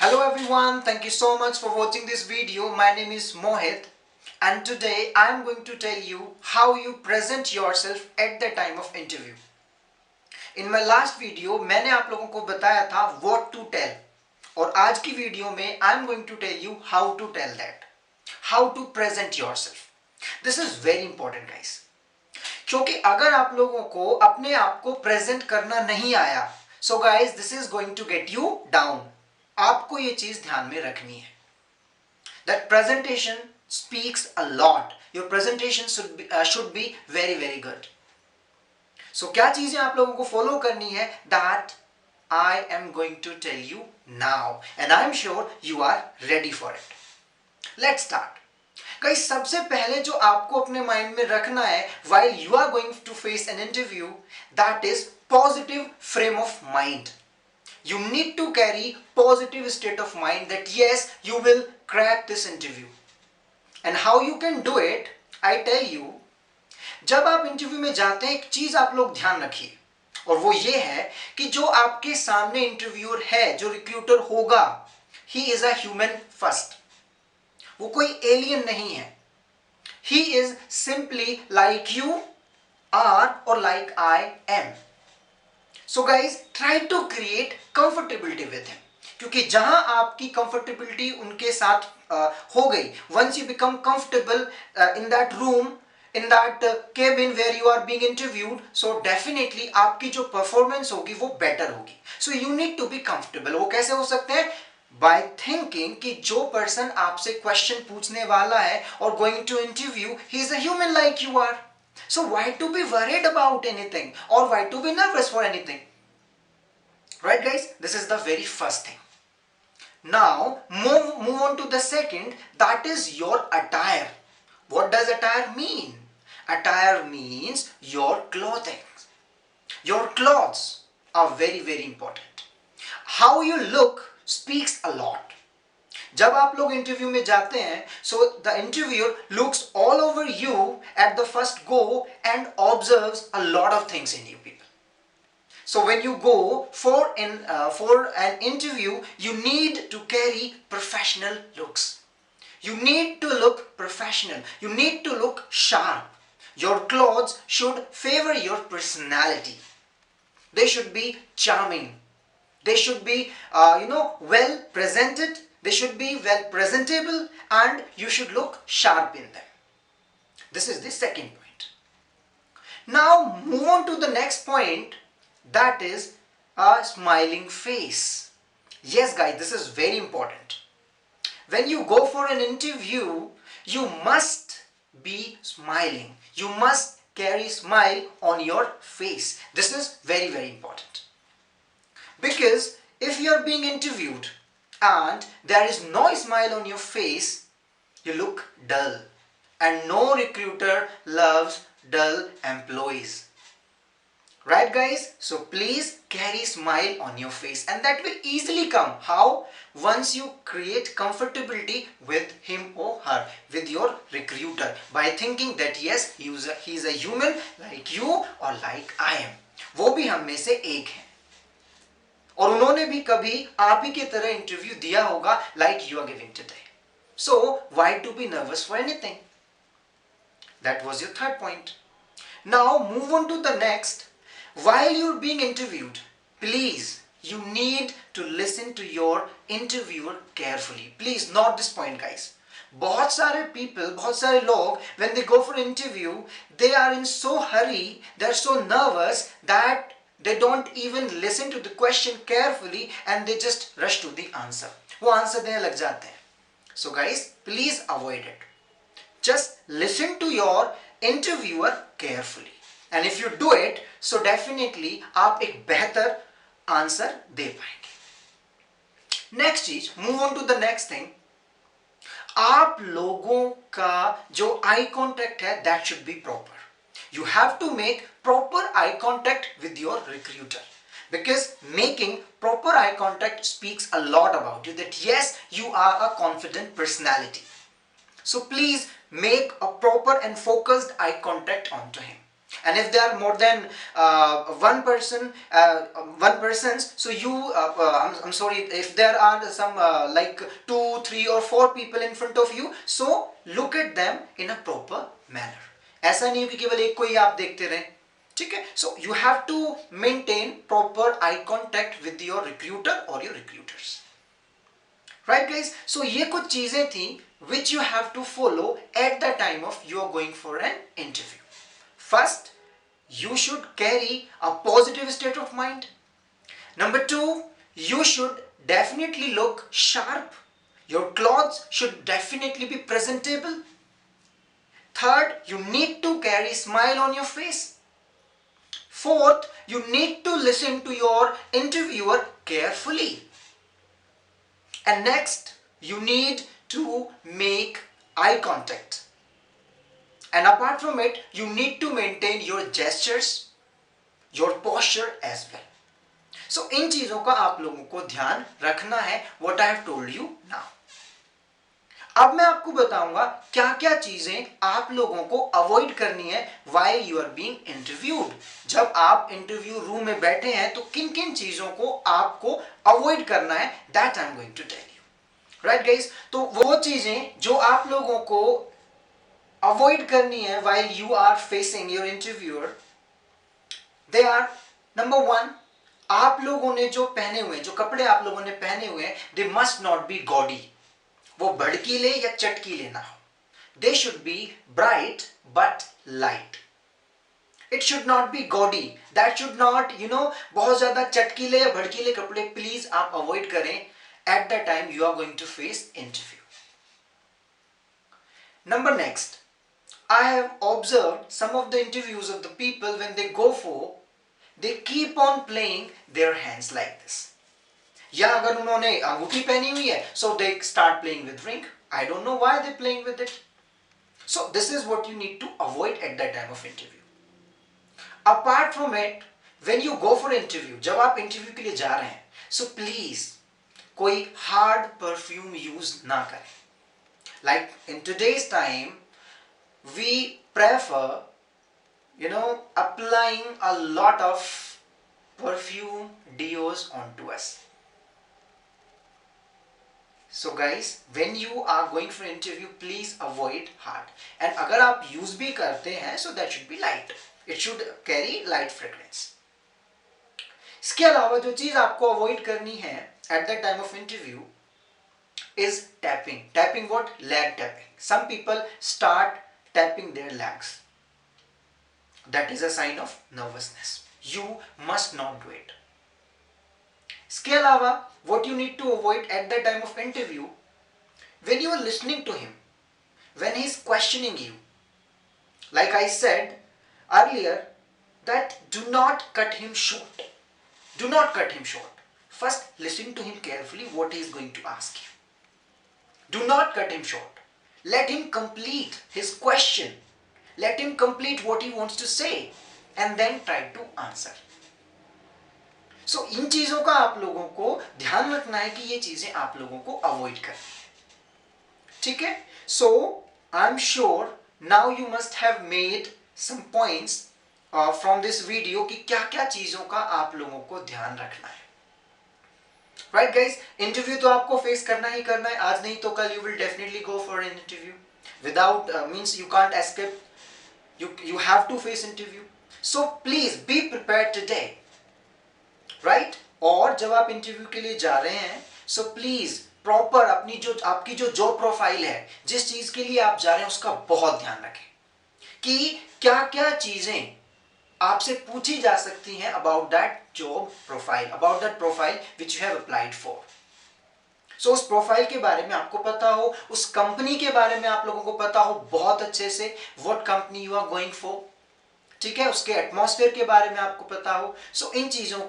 Hello everyone, thank you so much for watching this video. My name is Mohit and today I am going to tell you how you present yourself at the time of interview. In my last video मैंने आप लोगों को बताया था what to tell और आज की video में I am going to tell you how to tell that. How to present yourself. This is very important guys. क्योंकि अगर आप लोगों को अपने आप को प्रेजेंट करना नहीं आया so guys this is going to get you down. आपको ये चीज ध्यान में रखनी है that presentation speaks a lot. Your presentation should be very very good. So क्या चीजें आप लोगों को फॉलो करनी है that I am going to tell you now and I am sure you are ready for it. Let's start. Guys सबसे पहले जो आपको अपने माइंड में रखना है while you are going to face an interview that is positive frame of mind. You need to carry positive state of mind that yes you will crack this interview. And how you can do it I tell you. जब आप interview में जाते हैं एक चीज आप लोग ध्यान रखिए और वो ये है कि जो आपके सामने इंटरव्यूअर है जो रिक्रूटर होगा he is a human first. वो कोई एलियन नहीं है. He is simply like you are और like I am. So guys, try to create comfortability with him. क्योंकि जहां आपकी comfortability उनके साथ हो गई, once you become comfortable in that room, in that cabin where you are being interviewed, so definitely आपकी जो performance होगी वो better होगी. So you need to be comfortable. वो कैसे हो सकते हैं? By thinking कि जो person आपसे question पूछने वाला है और going to interview, he is a human like you are. So why to be worried about anything or why to be nervous for anything? Right guys, this is the very first thing. Now move on to the second, that is your attire. What does attire mean? Attire means your clothing. Your clothes are very very important. How you look speaks a lot. जब आप लोग interview में जाते हैं so the interviewer looks all over you at the first go and observes a lot of things in you people. So when you go for an interview you need to carry professional looks. You need to look professional. You need to look sharp. Your clothes should favor your personality. They should be charming. They should be well presented. They should be well presentable and you should look sharp in them. This is the second point. Now move on to the next point, that is a smiling face. Yes guys, this is very important. When you go for an interview you must be smiling. You must carry smile on your face. This is very very important. Because if you are being interviewed and there is no smile on your face, you look dull. And no recruiter loves dull employees. Right guys? So please carry smile on your face and that will easily come. How? Once you create comfortability with him or her, with your recruiter, by thinking that yes, he is a human like you or like I am. वो भी हम में से एक है और उन्होंने भी कभी आप ही की तरह इंटरव्यू दिया होगा like you are giving today. So why to be nervous for anything? That was your third point. Now move on to the next. While you're being interviewed, please you need to listen to your interviewer carefully. Please note this point guys. बहुत सारे people, बहुत सारे लोग when they go for interview, they are in so hurry, they are so nervous that they don't even listen to the question carefully and they just rush to the answer. वो answer देने लग जाते हैं. So guys, please avoid it. Just listen to your interviewer carefully. And if you do it, so definitely आप एक बेहतर answer दे पाएंगे. Next चीज, move on to the next thing. आप लोगों का जो eye contact है that should be proper. You have to make proper eye contact with your recruiter. Because making proper eye contact speaks a lot about you that yes, you are a confident personality. So please make a proper and focused eye contact onto him. And if there are more than one persons, so I'm sorry, if there are some like 2, 3 or 4 people in front of you, so look at them in a proper manner. ऐसा नहीं हो कि केवल एक को ही आप देखते रहें, ठीक है? So you have to maintain proper eye contact with your recruiter or your recruiters. Right guys, so ये कुछ चीजें थी which you have to follow at the time of you are going for an interview. First, you should carry a positive state of mind. Number 2, you should definitely look sharp. Your clothes should definitely be presentable. Third, you need to carry a smile on your face. Fourth, you need to listen to your interviewer carefully. And next, you need to make eye contact. And apart from it, you need to maintain your gestures, your posture as well. So इन चीजों का आप लोगों को ध्यान रखना है, what I have told you now. अब मैं आपको बताऊंगा क्या क्या चीजें आप लोगों को अवॉइड करनी है while you are being interviewed. जब आप इंटरव्यू रूम में बैठे हैं तो किन किन चीजों को आपको अवॉइड करना है, that I am going to tell you. Right guys? तो वो चीजें जो आप लोगों को अवॉइड करनी है while you are facing your interviewer, they are number 1, आप लोगों ने जो पहने हुए, जो कपड़े आप लोगों ने पहने हुए हैं, they must not be gaudy. वो भड़कीले या चटकीले ना हो. They should be bright but light. It should not be gaudy. That should not, बहुत ज्यादा चटकीले या भड़कीले कपड़े प्लीज आप अवॉइड करें at the time you are going to face interview. Number next, I have observed some of the interviews of the people when they go for, they keep on playing their hands like this. या अगर उन्होंने अंगूठी पहनी हुई है, so they start playing with ring. I don't know why they're playing with it. So this is what you need to avoid at that time of interview. Apart from it, when you go for interview, जब आप interview के लिए जा रहे हैं, so please कोई hard perfume use ना करें. Like in today's time, we prefer, applying a lot of perfume deos onto us. So guys, when you are going for interview, please avoid hard. And अगर आप use भी करते हैं, so that should be light. It should carry light fragrance. इसके अलावा जो चीज आपको avoid करनी है at the time of interview is tapping. Tapping what? Leg tapping. Some people start tapping their legs. That is a sign of nervousness. You must not do it. इसके अलावा what you need to avoid at the time of interview, when you are listening to him, when he is questioning you, like I said earlier, that do not cut him short. Do not cut him short. First, listen to him carefully what he is going to ask you. Do not cut him short. Let him complete his question. Let him complete what he wants to say and then try to answer. So इन चीजों का आप लोगों को ध्यान रखना है कि ये चीजें आप लोगों को अवॉइड करनी है. ठीक है? So I'm sure now you must have made some points from this video कि क्या क्या चीजों का आप लोगों को ध्यान रखना है. Right guys, इंटरव्यू तो आपको फेस करना ही करना है. आज नहीं तो कल you will definitely go for an interview. Without means you can't escape. You have to face interview. So please be prepared today. Right? और जब आप इंटरव्यू के लिए जा रहे हैं, so please प्रॉपर अपनी जो आपकी जो जॉब प्रोफाइल है, जिस चीज के लिए आप जा रहे हैं, उसका बहुत ध्यान रखें कि क्या क्या चीजें आपसे पूछी जा सकती हैं about that job profile, about that profile which you have applied for. So उस प्रोफाइल के बारे में आपको पता हो, उस कंपनी के बारे में आप लोगों को पता हो बहुत अच्छे से, what company you are going for. ठीक है? उसके एटमॉस्फेयर के बारे में आपको पता हो. सो इन चीजों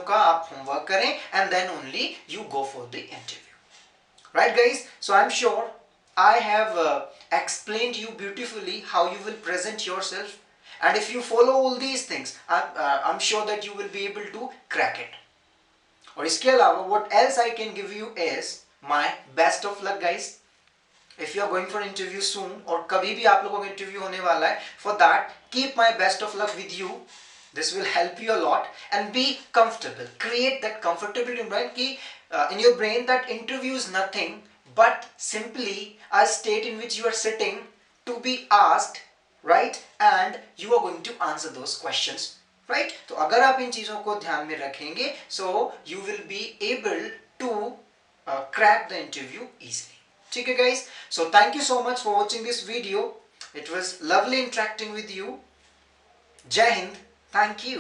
का आप होमवर्क करें and then only you go for the interview. Right guys? So I'm sure I have explained you beautifully how you will present yourself, and if you follow all these things, I'm sure that you will be able to crack it. और इसके अलावा what else I can give you is my best of luck guys. if you are going for interview soon, और कभी भी आप लोगों का interview होने वाला है, for that keep my best of luck with you. This will help you a lot, and be comfortable. Create that comfortability in brain ki, in your brain, that interview is nothing but simply a state in which you are sitting to be asked, right? And you are going to answer those questions, right? तो अगर आप इन चीजों को ध्यान में रखेंगे, so you will be able to crack the interview easily. ठीक है guys, so thank you so much for watching this video. It was lovely interacting with you. Jai Hind. Thank you.